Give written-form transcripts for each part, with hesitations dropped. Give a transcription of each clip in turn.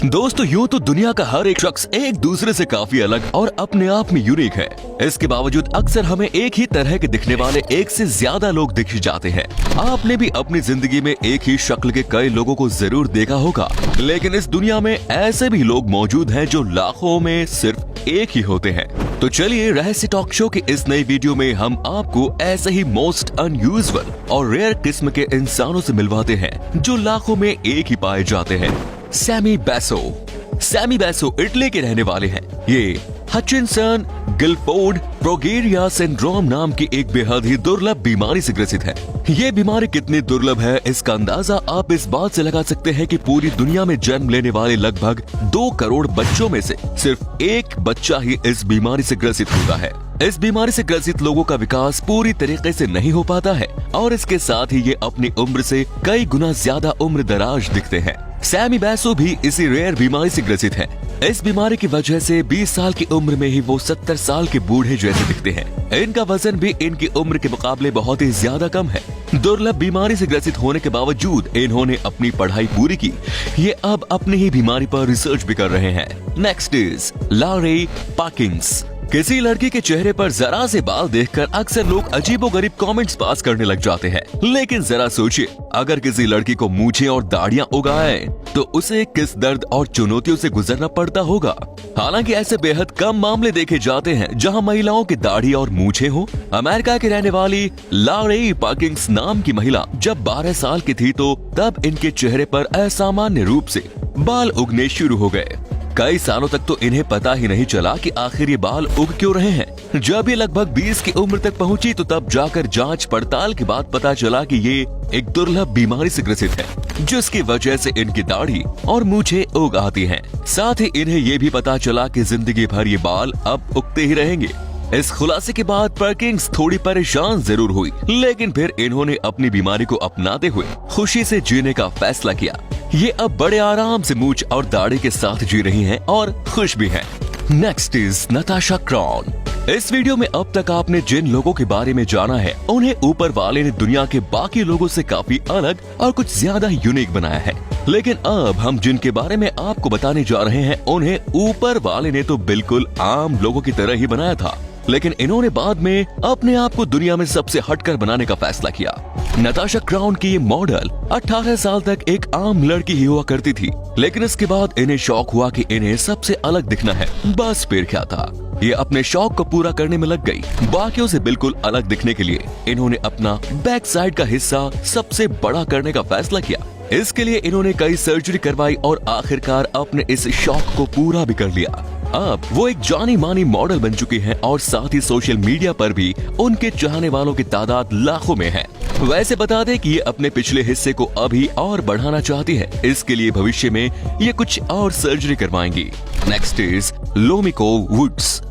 दोस्तों यूं तो दुनिया का हर एक शख्स एक दूसरे से काफी अलग और अपने आप में यूनिक है। इसके बावजूद अक्सर हमें एक ही तरह के दिखने वाले एक से ज्यादा लोग दिख जाते हैं। आपने भी अपनी जिंदगी में एक ही शक्ल के कई लोगों को जरूर देखा होगा, लेकिन इस दुनिया में ऐसे भी लोग मौजूद हैं जो लाखों में सिर्फ एक ही होते हैं। तो चलिए रहस्य टॉक शो की इस नई वीडियो में हम आपको ऐसे ही मोस्ट अनयूजुअल और रेयर किस्म के इंसानों से मिलवाते हैं जो लाखों में एक ही पाए जाते हैं। सैमी बैसो इटली के रहने वाले हैं। ये हचिनसन गिलफोर्ड प्रोगेरिया सिंड्रोम नाम की एक बेहद ही दुर्लभ बीमारी से ग्रसित है। ये बीमारी कितनी दुर्लभ है इसका अंदाजा आप इस बात से लगा सकते हैं कि पूरी दुनिया में जन्म लेने वाले लगभग 2 करोड़ बच्चों में से सिर्फ एक बच्चा ही इस बीमारी से ग्रसित होता है। इस बीमारी से ग्रसित लोगों का विकास पूरी तरीके से नहीं हो पाता है और इसके साथ ही ये अपनी उम्र से कई गुना ज्यादा उम्र दराज दिखते हैं। सैमी बैसो भी इसी रेयर बीमारी से ग्रसित है। इस बीमारी की वजह से 20 साल की उम्र में ही वो 70 साल के बूढ़े जैसे दिखते हैं। इनका वजन भी इनकी उम्र के मुकाबले बहुत ही ज्यादा कम है। दुर्लभ बीमारी से ग्रसित होने के बावजूद इन्होंने अपनी पढ़ाई पूरी की। ये अब अपनी ही बीमारी पर रिसर्च भी कर रहे हैं। Next is Lori Perkins. किसी लड़की के चेहरे पर जरा से बाल देखकर अक्सर लोग अजीबोगरीब कमेंट्स पास करने लग जाते हैं, लेकिन जरा सोचिए अगर किसी लड़की को मूछें और दाढ़ियां उगाए तो उसे किस दर्द और चुनौतियों से गुजरना पड़ता होगा। हालांकि ऐसे बेहद कम मामले देखे जाते हैं जहां महिलाओं की दाढ़ी और मूछें हो। अमेरिका की रहने वाली लॉरे पार्किंस नाम की महिला जब 12 साल की थी तो तब इनके चेहरे पर असामान्य रूप से बाल उगने शुरू हो गए। कई सालों तक तो इन्हें पता ही नहीं चला कि आखिर ये बाल उग क्यों रहे हैं। जब ये लगभग 20 की उम्र तक पहुंची तो तब जाकर जांच पड़ताल के बाद पता चला कि ये एक दुर्लभ बीमारी से ग्रसित है, जिसकी वजह से इनकी दाढ़ी और मूछें उग आती हैं। साथ ही इन्हें ये भी पता चला कि जिंदगी भर ये बाल अब उगते ही रहेंगे। इस खुलासे के बाद पर्किंस थोड़ी परेशान जरूर हुई, लेकिन फिर इन्होंने अपनी बीमारी को अपनाते हुए खुशी से जीने का फैसला किया। ये अब बड़े आराम से मूछ और दाढ़ी के साथ जी रही हैं और खुश भी हैं। Next is Natasha Kron. इस वीडियो में अब तक आपने जिन लोगों के बारे में जाना है उन्हें ऊपर वाले ने दुनिया के बाकी लोगों से काफी अलग और कुछ ज्यादा यूनिक बनाया है। लेकिन अब हम जिनके बारे में आपको बताने जा रहे हैं उन्हें ऊपर वाले ने तो बिल्कुल आम लोगों की तरह ही बनाया था, लेकिन इन्होंने बाद में अपने आप को दुनिया में सबसे हटकर बनाने का फैसला किया। नताशा क्राउन की ये मॉडल 18 साल तक एक आम लड़की ही हुआ करती थी, लेकिन इसके बाद इन्हें शौक हुआ कि इन्हें सबसे अलग दिखना है। बस फिर क्या था, ये अपने शौक को पूरा करने में लग गई। बाकियों से बिल्कुल अलग दिखने के लिए इन्होंने अपना बैक साइड का हिस्सा सबसे बड़ा करने का फैसला किया। इसके लिए इन्होंने कई सर्जरी करवाई और आखिरकार अपने इस शौक को पूरा भी कर लिया। अब वो एक जानी मानी मॉडल बन चुकी हैं और साथ ही सोशल मीडिया पर भी उनके चाहने वालों की तादाद लाखों में है। वैसे बता दें कि ये अपने पिछले हिस्से को अभी और बढ़ाना चाहती है। इसके लिए भविष्य में ये कुछ और सर्जरी करवाएंगी। Next is Lumiko Woods.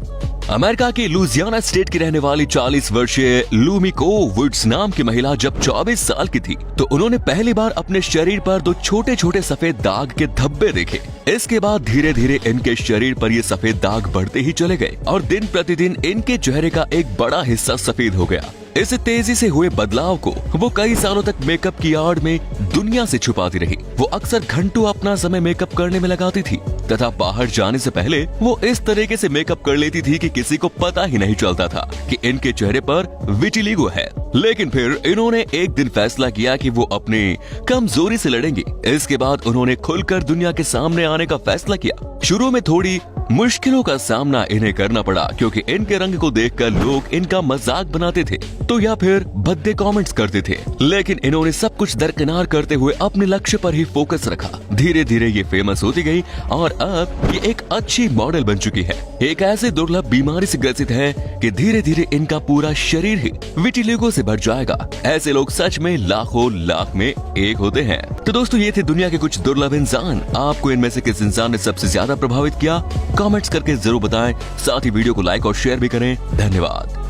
America के लुजियाना स्टेट की रहने वाली 40 वर्षीय लूमिको वुड्स नाम की महिला जब 24 साल की थी तो उन्होंने पहली बार अपने शरीर पर 2 छोटे छोटे सफेद दाग के धब्बे देखे। इसके बाद धीरे धीरे इनके शरीर पर ये सफेद दाग बढ़ते ही चले गए और दिन प्रतिदिन इनके चेहरे का एक बड़ा हिस्सा सफेद हो गया। इस तेजी से हुए बदलाव को वो कई सालों तक मेकअप की आड़ में दुनिया से छुपाती रही। वो अक्सर घंटों अपना समय मेकअप करने में लगाती थी तथा बाहर जाने से पहले वो इस तरीके से मेकअप कर लेती थी कि किसी को पता ही नहीं चलता था कि इनके चेहरे पर विटिलिगो है। लेकिन फिर इन्होंने एक दिन फैसला किया कि वो अपनी कमजोरी से लड़ेंगी। इसके बाद उन्होंने खुलकर दुनिया के सामने आने का फैसला किया। शुरू में थोड़ी मुश्किलों का सामना इन्हें करना पड़ा क्योंकि इनके रंग को देखकर लोग इनका मजाक बनाते थे तो या फिर भद्दे कमेंट्स करते थे, लेकिन इन्होंने सब कुछ दरकिनार करते हुए अपने लक्ष्य पर ही फोकस रखा। धीरे धीरे ये फेमस होती गई और अब ये एक अच्छी मॉडल बन चुकी है। एक ऐसे दुर्लभ बीमारी से ग्रसित है कि धीरे धीरे इनका पूरा शरीर ही विटिलिगो से भर जाएगा। ऐसे लोग सच में लाखों लाख में एक होते हैं। तो दोस्तों ये थे दुनिया के कुछ दुर्लभ इंसान। आपको इनमें से किस इंसान ने सबसे ज्यादा प्रभावित किया कमेंट्स करके जरूर बताएं। साथ ही वीडियो को लाइक और शेयर भी करें। धन्यवाद।